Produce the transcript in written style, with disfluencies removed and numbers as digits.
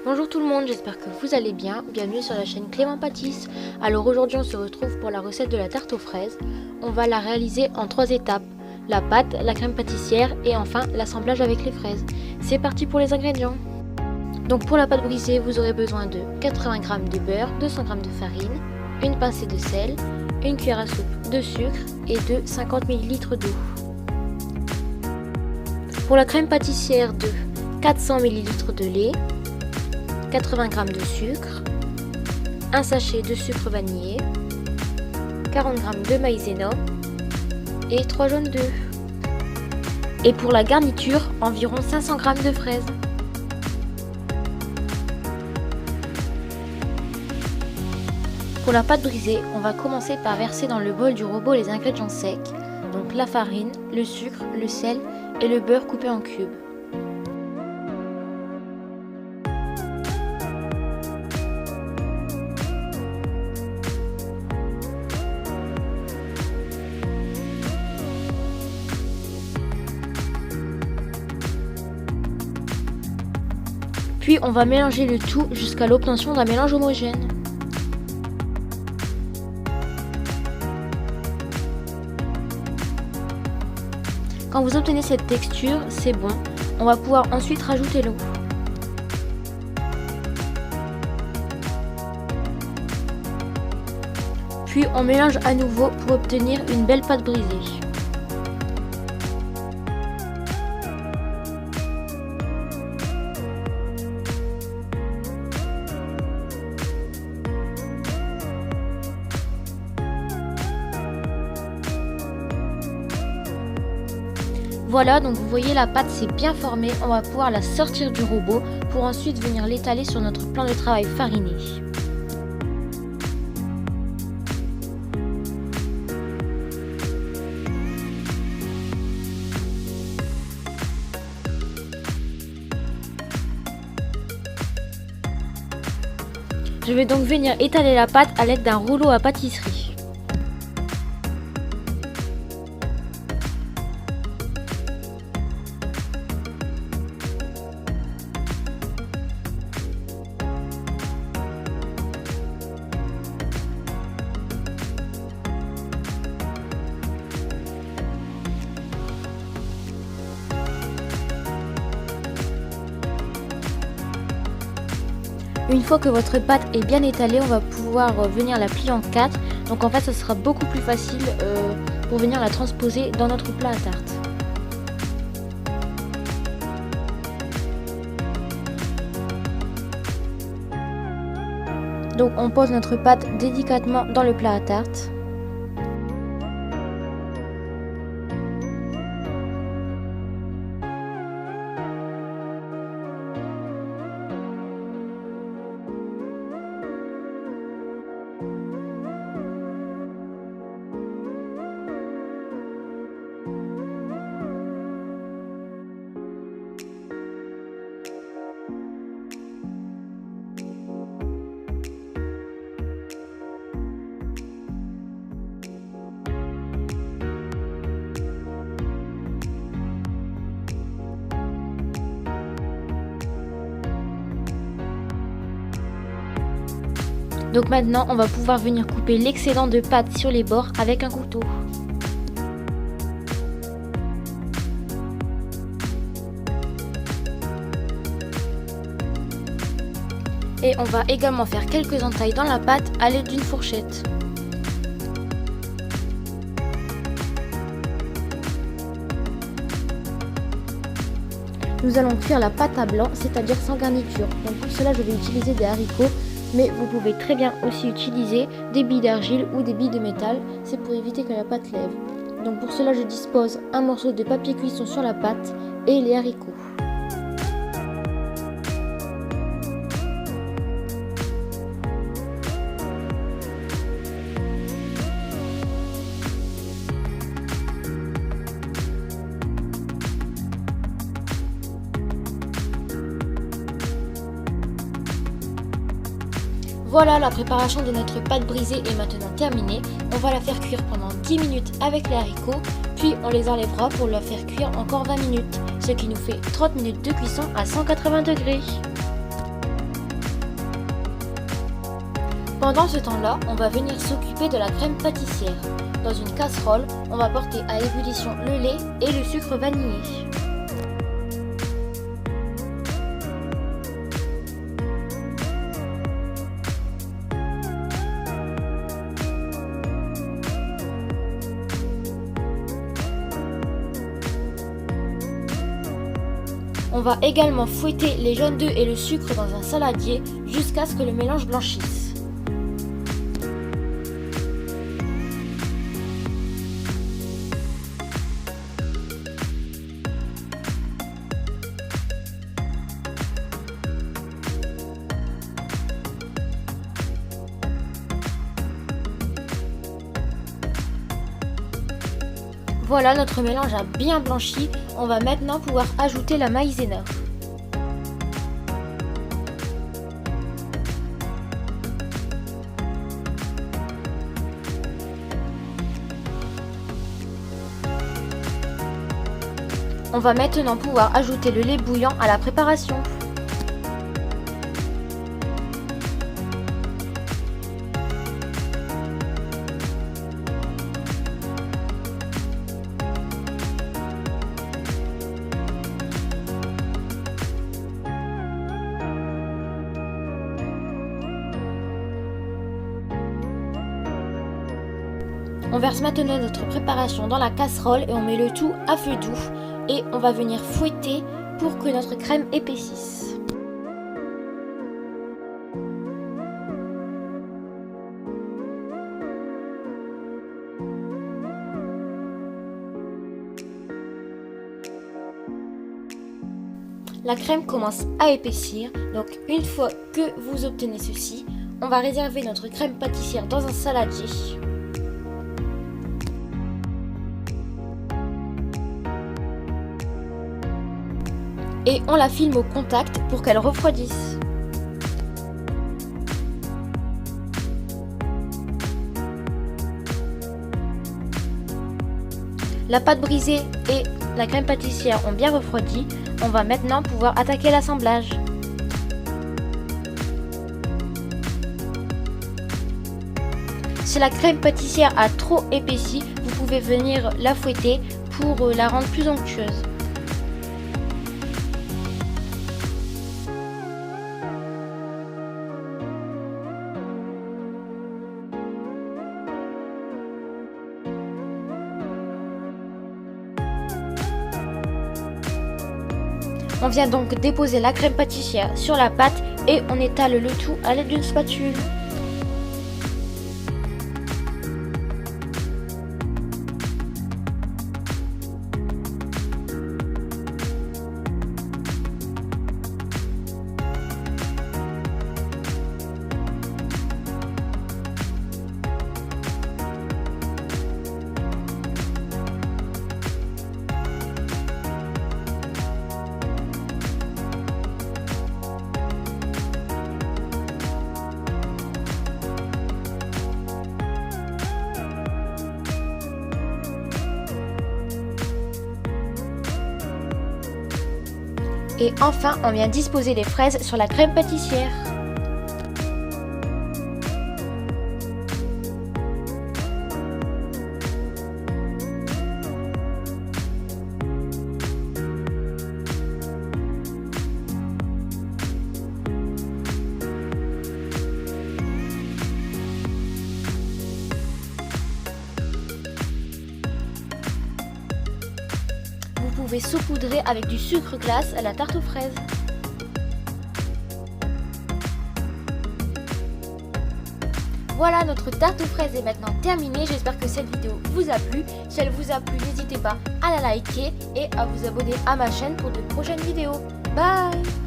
Bonjour tout le monde, j'espère que vous allez bien. Bienvenue sur la chaîne Clément Pâtisse. Alors aujourd'hui on se retrouve pour la recette de la tarte aux fraises. On va la réaliser en 3 étapes. La pâte, la crème pâtissière et enfin l'assemblage avec les fraises. C'est parti pour les ingrédients. Donc pour la pâte brisée, vous aurez besoin de 80 g de beurre, 200 g de farine, une pincée de sel, une cuillère à soupe de sucre et de 50 ml d'eau. Pour la crème pâtissière, de 400 ml de lait, 80 g de sucre, un sachet de sucre vanillé, 40 g de maïzena et 3 jaunes d'œufs. Et pour la garniture, environ 500 g de fraises. Pour la pâte brisée, on va commencer par verser dans le bol du robot les ingrédients secs, donc la farine, le sucre, le sel et le beurre coupé en cubes. Puis on va mélanger le tout jusqu'à l'obtention d'un mélange homogène. Quand vous obtenez cette texture, c'est bon. On va pouvoir ensuite rajouter l'eau. Puis on mélange à nouveau pour obtenir une belle pâte brisée. Voilà, donc vous voyez la pâte s'est bien formée, on va pouvoir la sortir du robot pour ensuite venir l'étaler sur notre plan de travail fariné. Je vais donc venir étaler la pâte à l'aide d'un rouleau à pâtisserie. Une fois que votre pâte est bien étalée, on va pouvoir venir la plier en 4. Donc en fait, ça sera beaucoup plus facile pour venir la transposer dans notre plat à tarte. Donc on pose notre pâte délicatement dans le plat à tarte. Donc maintenant, on va pouvoir venir couper l'excédent de pâte sur les bords avec un couteau. Et on va également faire quelques entailles dans la pâte à l'aide d'une fourchette. Nous allons cuire la pâte à blanc, c'est-à-dire sans garniture. Donc pour cela, je vais utiliser des haricots. Mais vous pouvez très bien aussi utiliser des billes d'argile ou des billes de métal, c'est pour éviter que la pâte lève. Donc pour cela je dispose un morceau de papier cuisson sur la pâte et les haricots. Voilà, la préparation de notre pâte brisée est maintenant terminée. On va la faire cuire pendant 10 minutes avec les haricots, puis on les enlèvera pour la faire cuire encore 20 minutes, ce qui nous fait 30 minutes de cuisson à 180 degrés. Pendant ce temps-là, on va venir s'occuper de la crème pâtissière. Dans une casserole, on va porter à ébullition le lait et le sucre vanillé. On va également fouetter les jaunes d'œufs et le sucre dans un saladier jusqu'à ce que le mélange blanchisse. Voilà, notre mélange a bien blanchi. On va maintenant pouvoir ajouter la maïzena. On va maintenant pouvoir ajouter le lait bouillant à la préparation. On verse maintenant notre préparation dans la casserole et on met le tout à feu doux et on va venir fouetter pour que notre crème épaississe. La crème commence à épaissir, donc une fois que vous obtenez ceci, on va réserver notre crème pâtissière dans un saladier. Et on la filme au contact pour qu'elle refroidisse. La pâte brisée et la crème pâtissière ont bien refroidi. On va maintenant pouvoir attaquer l'assemblage. Si la crème pâtissière a trop épaissi, vous pouvez venir la fouetter pour la rendre plus onctueuse. On vient donc déposer la crème pâtissière sur la pâte et on étale le tout à l'aide d'une spatule. Et enfin, on vient disposer les fraises sur la crème pâtissière. Vous pouvez saupoudrer avec du sucre glace à la tarte aux fraises. Voilà, notre tarte aux fraises est maintenant terminée. J'espère que cette vidéo vous a plu. Si elle vous a plu, n'hésitez pas à la liker et à vous abonner à ma chaîne pour de prochaines vidéos. Bye!